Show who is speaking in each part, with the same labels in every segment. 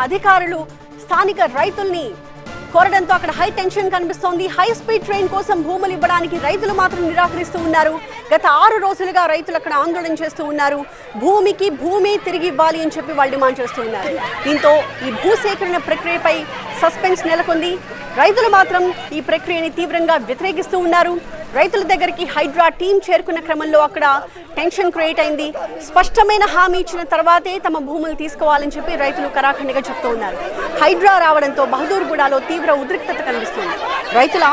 Speaker 1: అధికారులు స్థానిక రైతుల్ని కోరడంతో అక్కడ హై టెన్షన్ కనిపిస్తోంది. హై స్పీడ్ ట్రైన్ కోసం భూములు ఇవ్వడానికి రైతులు మాత్రం నిరాకరిస్తూ ఉన్నారు. గత 6 రోజులుగా రైతులు అక్కడ ఆందోళన చేస్తూ ఉన్నారు. భూమికి భూమి తిరిగి ఇవ్వాలి అని చెప్పి వాళ్ళు డిమాండ్ చేస్తూ ఉన్నారు. దీంతో ఈ భూసేకరణ ప్రక్రియపై సస్పెన్స్ నెలకొంది. రైతులు మాత్రం ఈ ప్రక్రియని తీవ్రంగా వ్యతిరేకిస్తూ ఉన్నారు. రైతుల దగ్గరికి హైడ్రా టీం చేరుకున్న క్రమంలో అక్కడ టెన్షన్ క్రియేట్ అయింది. స్పష్టమైన హామీ ఇచ్చిన తర్వాతే తమ భూములు తీసుకోవాలని చెప్పి రైతులు కరాఖండిగా చెప్తూ ఉన్నారు. హైడ్రా రావడంతో బహదూర్గూడలో తీవ్ర ఉద్రిక్తత కనిపిస్తుంది. రైతుల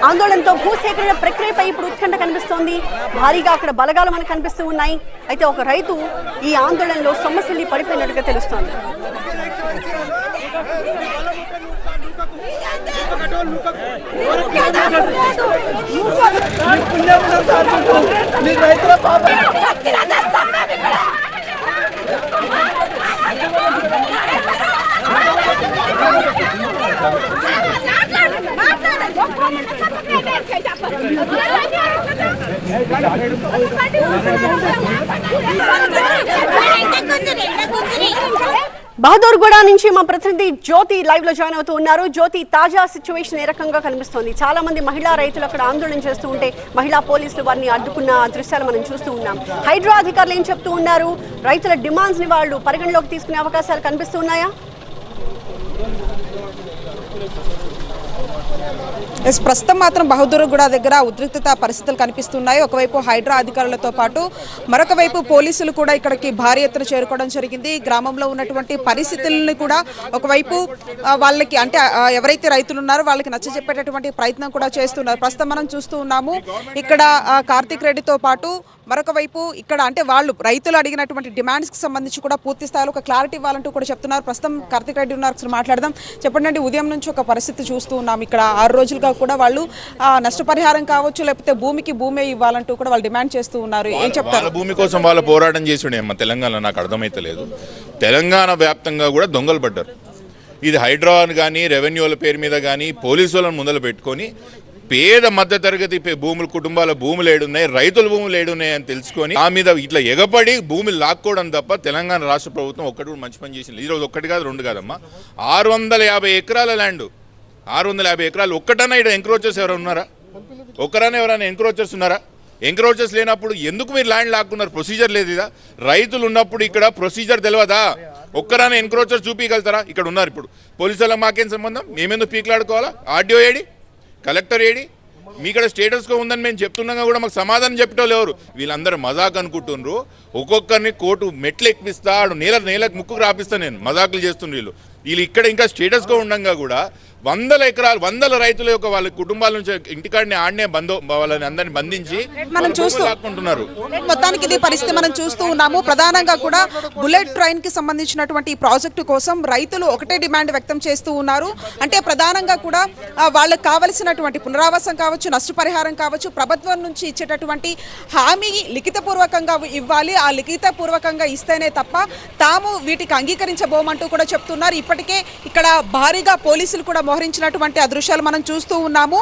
Speaker 1: ఆందోళనతో భూసేకరణ ప్రక్రియపై ఇప్పుడు ఉత్కంఠ కనిపిస్తోంది. భారీగా అక్కడ బలగాలు మనకు కనిపిస్తూ ఉన్నాయి. అయితే ఒక రైతు ఈ ఆందోళనలో సొమ్మసిల్లి పడిపోయినట్టుగా తెలుస్తోంది. బహదూర్గూడ నుంచి మా ప్రతినిధి జ్యోతి లైవ్ లో జాయిన్ అవుతూ ఉన్నారు. జ్యోతి, తాజా సిచ్యువేషన్ ఏ రకంగా కనిపిస్తోంది? చాలా మంది మహిళా రైతులు అక్కడ ఆందోళన చేస్తూ ఉంటే మహిళా పోలీసులు వారిని అడ్డుకున్న దృశ్యాలు మనం చూస్తూ ఉన్నాం. హైడ్రా అధికారులు ఏం చెప్తూ ఉన్నారు? రైతుల డిమాండ్స్ ని వాళ్ళు పరిగణలోకి తీసుకునే అవకాశాలు కనిపిస్తూ ఉన్నాయా?
Speaker 2: ప్రస్తుతం మాత్రం బహదూర్గూడ దగ్గర ఉద్రిక్తత పరిస్థితులు కనిపిస్తున్నాయి. ఒకవైపు హైడ్రా అధికారులతో పాటు మరొక వైపు పోలీసులు కూడా ఇక్కడికి భారీ ఎత్తున చేరుకోవడం జరిగింది. గ్రామంలో ఉన్నటువంటి పరిస్థితులను కూడా ఒకవైపు వాళ్ళకి అంటే ఎవరైతే రైతులు ఉన్నారో వాళ్ళకి నచ్చజెప్పేటటువంటి ప్రయత్నం కూడా చేస్తున్నారు. ప్రస్తుతం మనం చూస్తూ ఉన్నాము ఇక్కడ కార్తిక్ రెడ్డితో పాటు మరొక వైపు ఇక్కడ అంటే వాళ్ళు రైతులు అడిగినటువంటి డిమాండ్స్కి సంబంధించి కూడా పూర్తి స్థాయిలో ఒక క్లారిటీ ఇవ్వాలంటూ కూడా చెప్తున్నారు. ప్రస్తుతం కార్తిక్ రెడ్డి ఉన్నారు, ఒకసారి మాట్లాడదాం. చెప్పండి, ఉదయం నుంచి ఒక పరిస్థితి చూస్తూ ఉన్నాం. ఇక్కడ 6 రోజులుగా కూడా వాళ్ళు నష్టపరిహారం కావచ్చు లేకపోతే భూమికి భూమి ఇవ్వాలంటూ కూడా వాళ్ళు డిమాండ్ చేస్తూ ఉన్నారు. ఏం చెప్తారు?
Speaker 3: భూమి కోసం వాళ్ళు పోరాటం చేసిండే తెలంగాణ నాకు అర్థమైతే లేదు. తెలంగాణ వ్యాప్తంగా కూడా దొంగలు పడ్డారు. ఇది హైడ్రా కానీ రెవెన్యూల పేరు మీద కానీ పోలీసులను ముందలు పెట్టుకొని పేద మధ్యతరగతి భూములు కుటుంబాల భూములు ఏడున్నాయి, రైతుల భూములు ఏడున్నాయి అని తెలుసుకొని ఆ మీద ఇట్లా ఎగపడి భూములు లాక్కోవడం తప్ప తెలంగాణ రాష్ట్ర ప్రభుత్వం ఒక్కటి కూడా మంచి పని చేసింది. ఈరోజు ఒక్కటి కాదు, 2 కాదమ్మా, 650 ఎకరాల ల్యాండ్, 650 ఎకరాలు ఒక్కటన్నా ఇక్కడ ఎంక్రోచర్స్ ఎవరైనా ఉన్నారా? ఎవరైనా ఎంక్రోచర్స్ ఉన్నారా? ఎంక్రోచర్స్ లేనప్పుడు ఎందుకు మీరు ల్యాండ్ లాక్కున్నారు? ప్రొసీజర్ లేదు. ఇదా రైతులు ఉన్నప్పుడు ఇక్కడ ప్రొసీజర్ తెలియదా? ఒక్కరానే ఎంక్రోచర్ చూపించగలుగుతారా? ఇక్కడ ఉన్నారు. ఇప్పుడు పోలీసులకు మాకేం సంబంధం? మేమెందుకు పీకులాడుకోవాలా? ఆర్డీఓ ఏడి, కలెక్టర్ ఏడి? మీ ఇక్కడ స్టేటస్గా ఉందని మేము చెప్తున్నాగా కూడా మాకు సమాధానం చెప్పేటోళ్ళు ఎవరు? వీళ్ళందరూ మజాక్ అనుకుంటున్నారు. ఒక్కొక్కరిని కోర్టు మెట్లు ఎక్కిపిస్తా, నేలకు ముక్కుకు రాపిస్తా, నేను మజాకులు చేస్తున్నారు వీళ్ళు ఇక్కడ ఇంకా స్టేటస్గా ఉండగా కూడా 100 ఎకరాలు 100 రైతుల యొక్క వాళ్ళ కుటుంబాల నుంచి ఇంటికాడిని ఆడనే వాళ్ళని అందరిని బంధించి
Speaker 2: మనం చూస్తున్నారు. మొత్తానికి ఇది పరిస్థితి మనం చూస్తూ ఉన్నాము. ప్రధానంగా కూడా బుల్లెట్ ట్రైన్ కి సంబంధించినటువంటి ఈ ప్రాజెక్టు కోసం రైతులు ఒకటే డిమాండ్ వ్యక్తం చేస్తూ ఉన్నారు. అంటే ప్రధానంగా కూడా వాళ్ళకి కావలసినటువంటి పునరావాసం కావచ్చు, నష్టపరిహారం కావచ్చు, ప్రభుత్వం నుంచి ఇచ్చేటటువంటి హామీ లిఖితపూర్వకంగా ఇవ్వాలి. ఆ లిఖితపూర్వకంగా ఇస్తేనే తప్ప తాము వీటికి అంగీకరించబోమంటూ కూడా చెప్తున్నారు. ఇప్పటికే ఇక్కడ భారీగా పోలీసులు కూడా మోహరించినటువంటి ఆ దృశ్యాలు మనం చూస్తూ ఉన్నాము.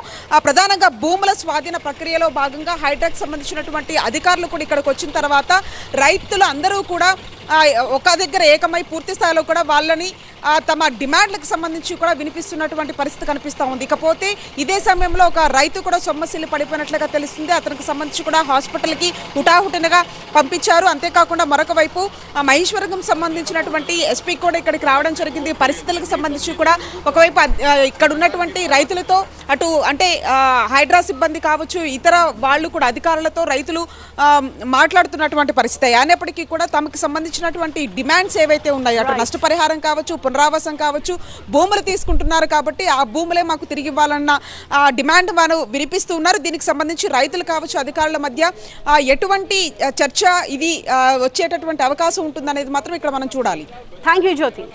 Speaker 2: ప్రధానంగా భూముల స్వాధీన ప్రక్రియలో భాగంగా హైడ్రాకి సంబంధించినటువంటి అధికారులు కూడా ఇక్కడికి వచ్చిన తర్వాత రైతులు అందరూ కూడా ఒక దగ్గర ఏకమై పూర్తి స్థాయిలో కూడా వాళ్ళని తమ డిమాండ్లకు సంబంధించి కూడా వినిపిస్తున్నటువంటి పరిస్థితి కనిపిస్తూ ఉంది. ఇకపోతే ఇదే సమయంలో ఒక రైతు కూడా సొమ్మసిల్లి పడిపోయినట్లుగా తెలుస్తుంది. అతనికి సంబంధించి కూడా హాస్పిటల్కి హుటాహుటినగా పంపించారు. అంతేకాకుండా మరొక వైపు మహేశ్వరం సంబంధించినటువంటి ఎస్పీ కూడా ఇక్కడికి రావడం జరిగింది. పరిస్థితులకు సంబంధించి కూడా ఒకవైపు ఇక్కడ ఉన్నటువంటి రైతులతో అటు అంటే హైడ్రా సిబ్బంది కావచ్చు, ఇతర వాళ్ళు కూడా అధికారులతో రైతులు మాట్లాడుతున్నటువంటి పరిస్థితి. అయినప్పటికీ కూడా తమకు సంబంధించినటువంటి డిమాండ్స్ ఏవైతే ఉన్నాయో అటు నష్టపరిహారం కావచ్చు, పునరావాసం కావచ్చు, భూములు తీసుకుంటున్నారు కాబట్టి ఆ భూములే మాకు తిరిగి ఇవ్వాలన్న డిమాండ్ మనం వినిపిస్తూ ఉన్నారు. దీనికి సంబంధించి రైతులు కావచ్చు, అధికారుల మధ్య ఎటువంటి చర్చ ఇది వచ్చేటటువంటి అవకాశం ఉంటుందనేది మాత్రం ఇక్కడ మనం చూడాలి.
Speaker 1: Thank you Jyothi.